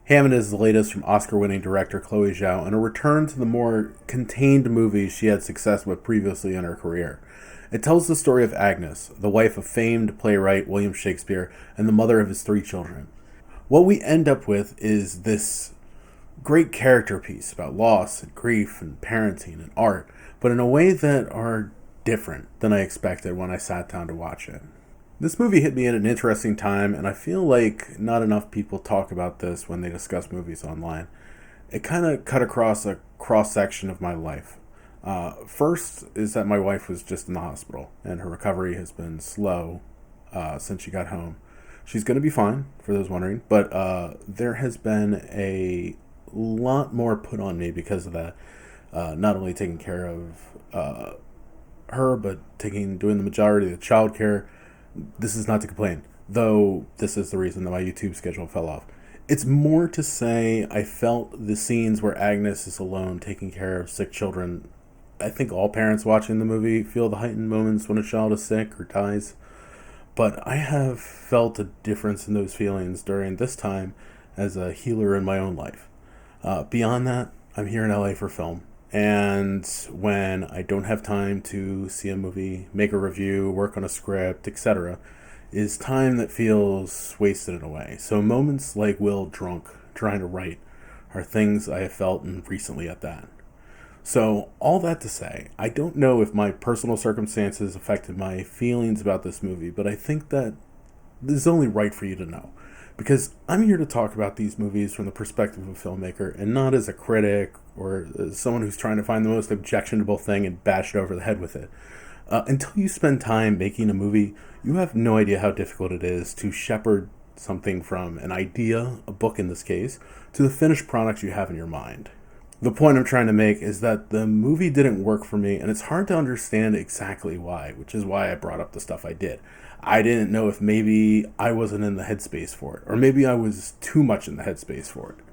Hamnet is the latest from Oscar-winning director Chloe Zhao and a return to the more contained movies she had success with previously in her career. It tells the story of Agnes, the wife of famed playwright William Shakespeare and the mother of his 3 children. What we end up with is this great character piece about loss and grief and parenting and art, but in a way that are different than I expected when I sat down to watch it. This movie hit me at an interesting time, and I feel like not enough people talk about this when they discuss movies online. It kind of cut across a cross-section of my life. First is that my wife was just in the hospital, and her recovery has been slow since she got home. She's going to be fine, for those wondering, but there has been a lot more put on me because of that. Not only taking care of her, but doing the majority of the childcare. This is not to complain, though this is the reason that my YouTube schedule fell off. It's more to say I felt the scenes where Agnes is alone taking care of sick children. I think all parents watching the movie feel the heightened moments when a child is sick or dies. But I have felt a difference in those feelings during this time as a healer in my own life. Beyond that, I'm here in LA for film. And when I don't have time to see a movie, make a review, work on a script, etc., is time that feels wasted in a way. So moments like Will drunk, trying to write, are things I have felt and recently at that. So all that to say, I don't know if my personal circumstances affected my feelings about this movie, but I think that this is only right for you to know. Because I'm here to talk about these movies from the perspective of a filmmaker and not as a critic or as someone who's trying to find the most objectionable thing and bash it over the head with it. Until you spend time making a movie, you have no idea how difficult it is to shepherd something from an idea, a book in this case, to the finished product you have in your mind. The point I'm trying to make is that the movie didn't work for me, and it's hard to understand exactly why, which is why I brought up the stuff I did. I didn't know if maybe I wasn't in the headspace for it, or maybe I was too much in the headspace for it.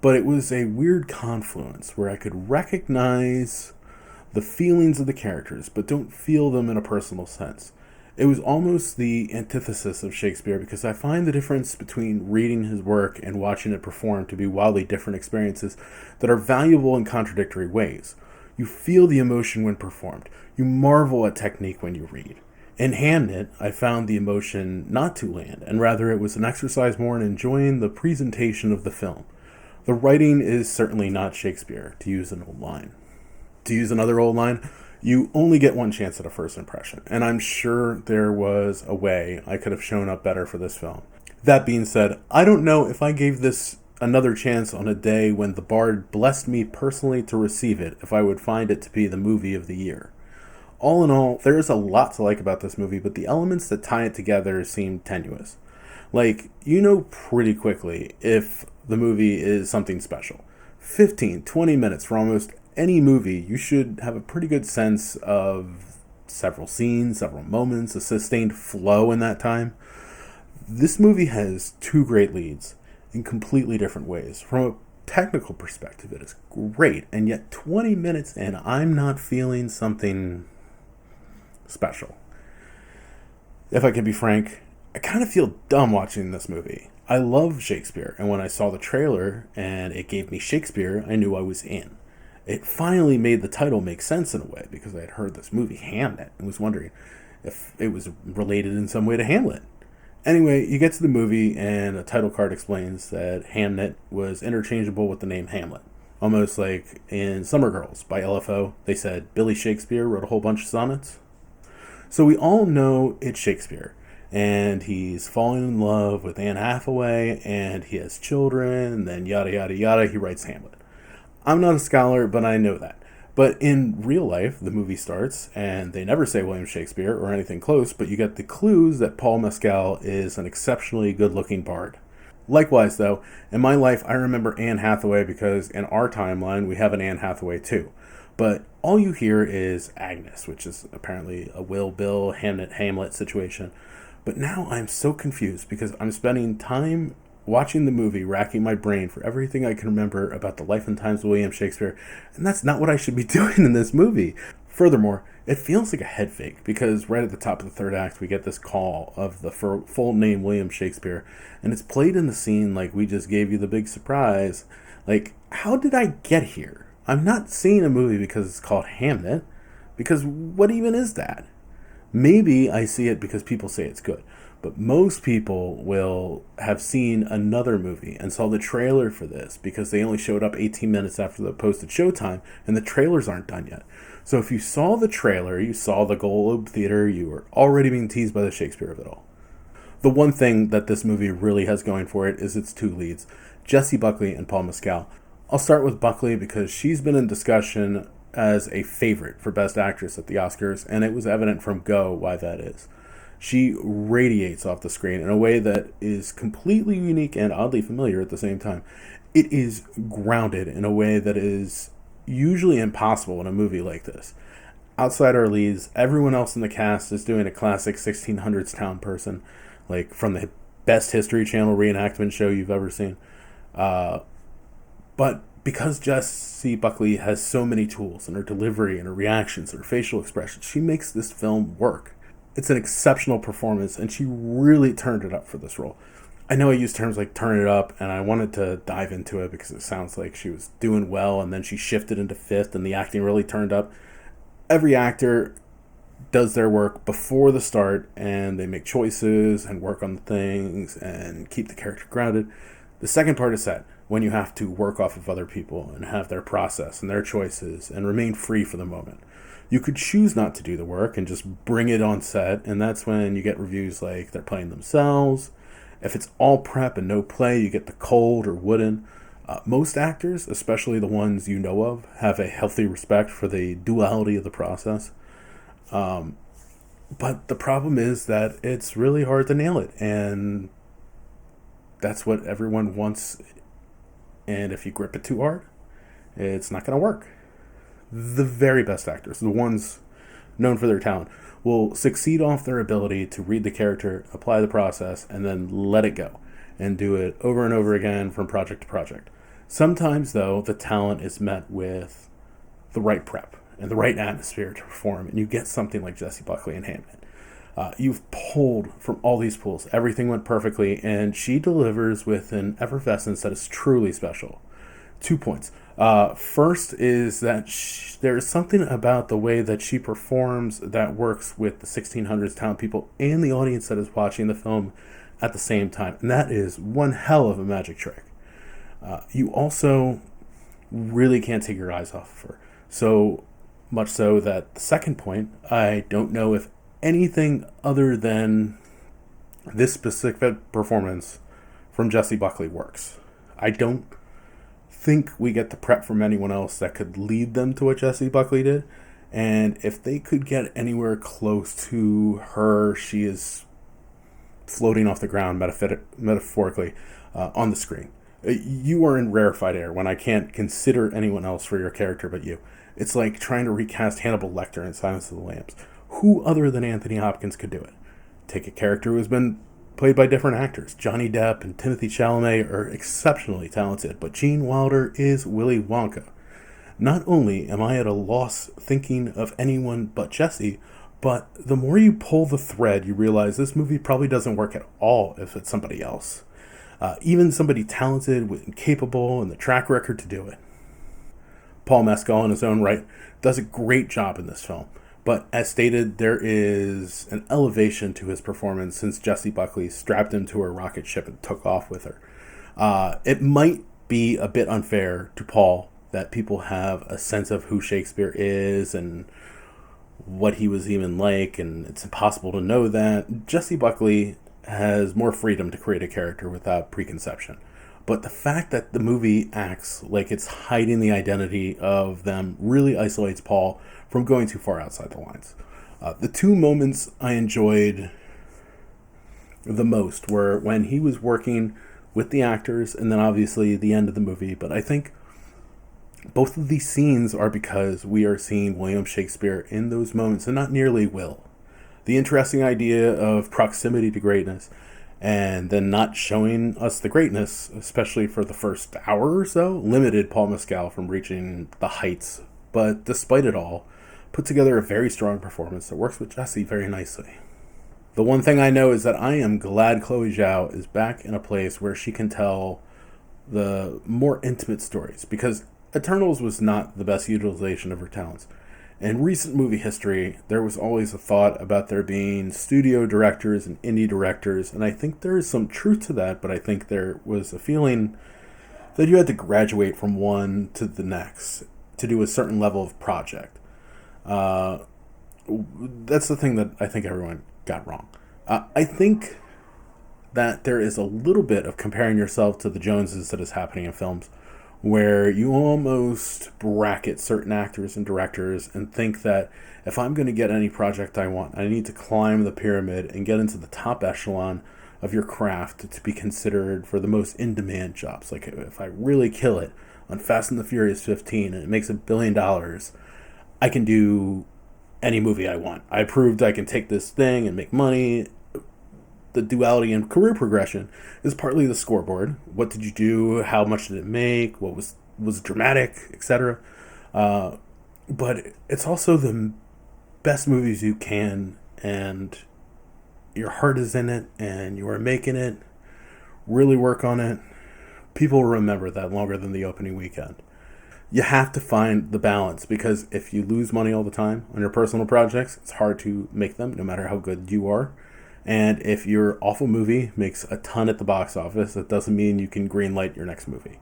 But it was a weird confluence where I could recognize the feelings of the characters, but don't feel them in a personal sense. It was almost the antithesis of Shakespeare because I find the difference between reading his work and watching it perform to be wildly different experiences that are valuable in contradictory ways. You feel the emotion when performed. You marvel at technique when you read. In Hamnet, I found the emotion not to land, and rather it was an exercise more in enjoying the presentation of the film. The writing is certainly not Shakespeare, to use an old line. To use another old line, you only get one chance at a first impression, and I'm sure there was a way I could have shown up better for this film. That being said, I don't know if I gave this another chance on a day when the Bard blessed me personally to receive it, if I would find it to be the movie of the year. All in all, there is a lot to like about this movie, but the elements that tie it together seem tenuous. Like, you know pretty quickly if the movie is something special. 15, 20 minutes for almost any movie, you should have a pretty good sense of several scenes, several moments, a sustained flow in that time. This movie has 2 great leads in completely different ways. From a technical perspective, it is great, and yet 20 minutes in, I'm not feeling something special. If I can be frank, I kind of feel dumb watching this movie. I love Shakespeare, and when I saw the trailer and it gave me Shakespeare, I knew I was in. It finally made the title make sense in a way because I had heard this movie, Hamnet, and was wondering if it was related in some way to Hamlet. Anyway, you get to the movie and a title card explains that Hamnet was interchangeable with the name Hamlet. Almost like in Summer Girls by LFO, they said Billy Shakespeare wrote a whole bunch of sonnets. So we all know it's Shakespeare, and he's falling in love with Anne Hathaway, and he has children, and then yada yada yada, he writes Hamlet. I'm not a scholar, but I know that. But in real life, the movie starts, and they never say William Shakespeare or anything close, but you get the clues that Paul Mescal is an exceptionally good-looking bard. Likewise, though, in my life, I remember Anne Hathaway because in our timeline, we have an Anne Hathaway too. But all you hear is Agnes, which is apparently a Will, Bill, Hamlet situation. But now I'm so confused because I'm spending time watching the movie, racking my brain for everything I can remember about the life and times of William Shakespeare, and that's not what I should be doing in this movie. Furthermore, it feels like a head fake because right at the top of the third act, we get this call of the full name William Shakespeare, and it's played in the scene like we just gave you the big surprise. Like, how did I get here? I'm not seeing a movie because it's called Hamnet, because what even is that? Maybe I see it because people say it's good, but most people will have seen another movie and saw the trailer for this because they only showed up 18 minutes after the posted showtime, and the trailers aren't done yet. So if you saw the trailer, you saw the Globe Theater, you were already being teased by the Shakespeare of it all. The one thing that this movie really has going for it is its two leads, Jessie Buckley and Paul Mescal. I'll start with Buckley because she's been in discussion as a favorite for Best Actress at the Oscars, and it was evident from go why that is. She radiates off the screen in a way that is completely unique and oddly familiar at the same time. It is grounded in a way that is usually impossible in a movie like this. Outside our leads, everyone else in the cast is doing a classic 1600s town person, like from the best History Channel reenactment show you've ever seen. But because Jessie Buckley has so many tools in her delivery and her reactions and her facial expressions, she makes this film work. It's an exceptional performance, and she really turned it up for this role. I know I use terms like turn it up, and I wanted to dive into it because it sounds like she was doing well, and then she shifted into fifth, and the acting really turned up. Every actor does their work before the start, and they make choices and work on the things and keep the character grounded. The second part is set, when you have to work off of other people and have their process and their choices and remain free for the moment. You could choose not to do the work and just bring it on set, and that's when you get reviews like they're playing themselves. If it's all prep and no play, you get the cold or wooden. Most actors, especially the ones you know of, have a healthy respect for the duality of the process. But the problem is that it's really hard to nail it, and that's what everyone wants. And if you grip it too hard, it's not going to work. The very best actors, the ones known for their talent, will succeed off their ability to read the character, apply the process, and then let it go and do it over and over again from project to project. Sometimes, though, the talent is met with the right prep and the right atmosphere to perform, and you get something like Jessie Buckley in Hamnet. You've pulled from all these pools. Everything went perfectly, and she delivers with an effervescence that is truly special. 2 points. First is that there is something about the way that she performs that works with the 1600s town people and the audience that is watching the film at the same time. And that is one hell of a magic trick. You also really can't take your eyes off of her. So much so that the second point, I don't know if anything other than this specific performance from Jessie Buckley works. I don't think we get the prep from anyone else that could lead them to what Jessie Buckley did. And if they could get anywhere close to her, she is floating off the ground metaphorically on the screen. You are in rarefied air when I can't consider anyone else for your character but you. It's like trying to recast Hannibal Lecter in Silence of the Lambs. Who other than Anthony Hopkins could do it? Take a character who has been played by different actors. Johnny Depp and Timothée Chalamet are exceptionally talented, but Gene Wilder is Willy Wonka. Not only am I at a loss thinking of anyone but Jessie, but the more you pull the thread, you realize this movie probably doesn't work at all if it's somebody else. Even somebody talented and capable and the track record to do it. Paul Mescal, in his own right, does a great job in this film. But as stated, there is an elevation to his performance since Jessie Buckley strapped him to her rocket ship and took off with her. It might be a bit unfair to Paul that people have a sense of who Shakespeare is and what he was even like, and it's impossible to know that. Jessie Buckley has more freedom to create a character without preconception. But the fact that the movie acts like it's hiding the identity of them really isolates Paul from going too far outside the lines. The two moments I enjoyed the most were when he was working with the actors and then obviously the end of the movie. But I think both of these scenes are because we are seeing William Shakespeare in those moments and not nearly Will. The interesting idea of proximity to greatness and then not showing us the greatness, especially for the first hour or so, limited Paul Mescal from reaching the heights. But despite it all, put together a very strong performance that works with Jessie very nicely. The one thing I know is that I am glad Chloe Zhao is back in a place where she can tell the more intimate stories, because Eternals was not the best utilization of her talents. In recent movie history, there was always a thought about there being studio directors and indie directors, and I think there is some truth to that, but I think there was a feeling that you had to graduate from one to the next to do a certain level of project. That's the thing that I think everyone got wrong. I think that there is a little bit of comparing yourself to the Joneses that is happening in films, where you almost bracket certain actors and directors and think that if I'm going to get any project I want, I need to climb the pyramid and get into the top echelon of your craft to be considered for the most in-demand jobs. Like, if I really kill it on Fast and the Furious 15 and it makes $1 billion, I can do any movie I want. I proved I can take this thing and make money. The duality in career progression is partly the scoreboard. What did you do? How much did it make? What was dramatic, etc. But it's also the best movies you can, and your heart is in it, and you are making it. Really work on it. People remember that longer than the opening weekend. You have to find the balance, because if you lose money all the time on your personal projects, it's hard to make them, no matter how good you are. And if your awful movie makes a ton at the box office, that doesn't mean you can greenlight your next movie.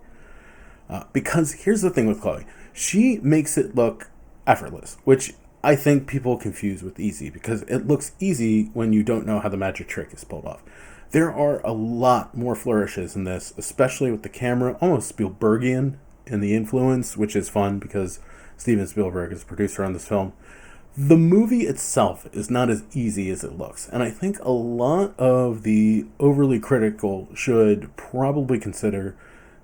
Because here's the thing with Chloe. She makes it look effortless, which I think people confuse with easy, because it looks easy when you don't know how the magic trick is pulled off. There are a lot more flourishes in this, especially with the camera, almost Spielbergian in the influence, which is fun because Steven Spielberg is the producer on this film. The movie itself is not as easy as it looks, and I think a lot of the overly critical should probably consider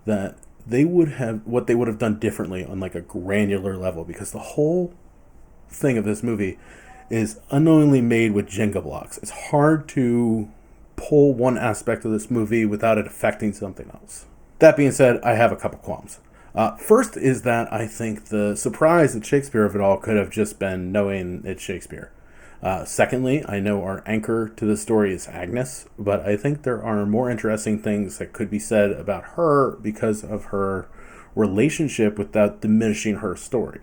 that they would have done differently on like a granular level, because the whole thing of this movie is unknowingly made with Jenga blocks. It's hard to pull one aspect of this movie without it affecting something else. That being said, I have a couple qualms. First is that I think the surprise at Shakespeare of it all could have just been knowing it's Shakespeare. Secondly, I know our anchor to the story is Agnes, but I think there are more interesting things that could be said about her because of her relationship without diminishing her story.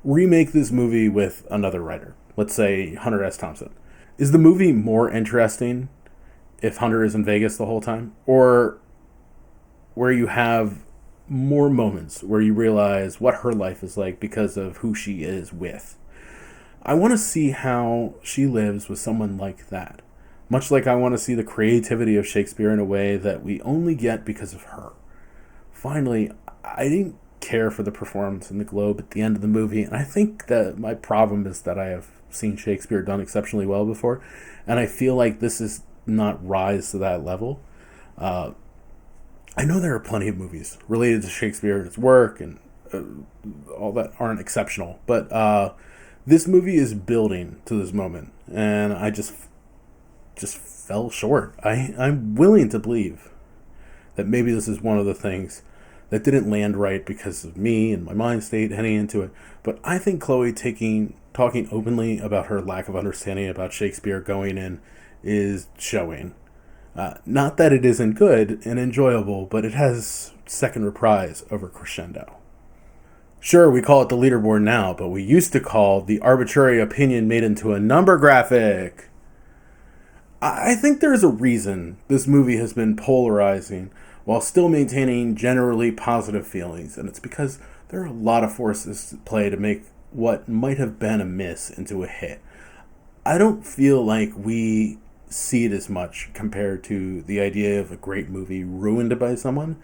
Remake this movie with another writer. Let's say Hunter S. Thompson. Is the movie more interesting if Hunter is in Vegas the whole time? Or where you have more moments where you realize what her life is like because of who she is with? I want to see how she lives with someone like that. Much like I want to see the creativity of Shakespeare in a way that we only get because of her. Finally, I didn't care for the performance in the Globe at the end of the movie, and I think that my problem is that I have seen Shakespeare done exceptionally well before, and I feel like this is not rise to that level. I know there are plenty of movies related to Shakespeare and his work and all that aren't exceptional, but this movie is building to this moment, and I just fell short. I'm willing to believe that maybe this is one of the things that didn't land right because of me and my mind state heading into it. But I think Chloe talking openly about her lack of understanding about Shakespeare going in is showing. Not that it isn't good and enjoyable, but it has second reprise over crescendo. Sure, we call it the leaderboard now, but we used to call the arbitrary opinion made into a number graphic. I think there's a reason this movie has been polarizing while still maintaining generally positive feelings, and it's because there are a lot of forces at play to make what might have been a miss into a hit. I don't feel like we see it as much compared to the idea of a great movie ruined by someone.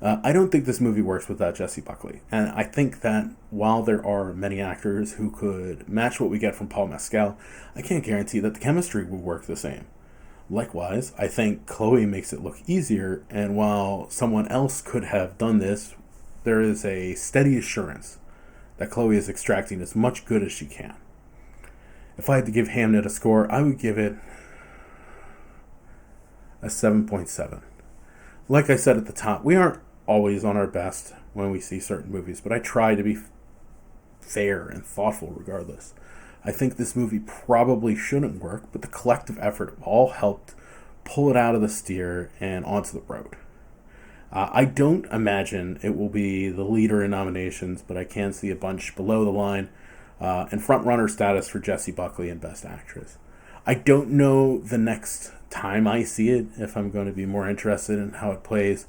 I don't think this movie works without Jessie Buckley, and I think that while there are many actors who could match what we get from Paul Mescal, I can't guarantee that the chemistry will work the same. Likewise, I think Chloe makes it look easier, and while someone else could have done this, there is a steady assurance that Chloe is extracting as much good as she can. If I had to give Hamnet a score, I would give it a 7.7. Like I said at the top, we aren't always on our best when we see certain movies, but I try to be fair and thoughtful regardless. I think this movie probably shouldn't work, but the collective effort all helped pull it out of the steer and onto the road. I don't imagine it will be the leader in nominations, but I can see a bunch below the line and front-runner status for Jessie Buckley in Best Actress. I don't know the next time I see it if I'm going to be more interested in how it plays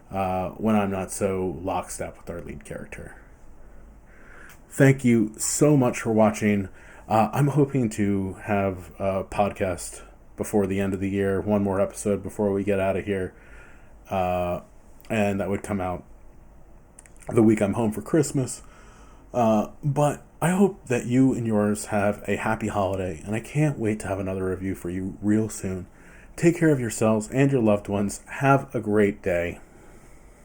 when I'm not so lockstep with our lead character. Thank you so much for watching. I'm hoping to have a podcast before the end of the year, one more episode before we get out of here. And that would come out the week I'm home for Christmas. But I hope that you and yours have a happy holiday, and I can't wait to have another review for you real soon. Take care of yourselves and your loved ones. Have a great day.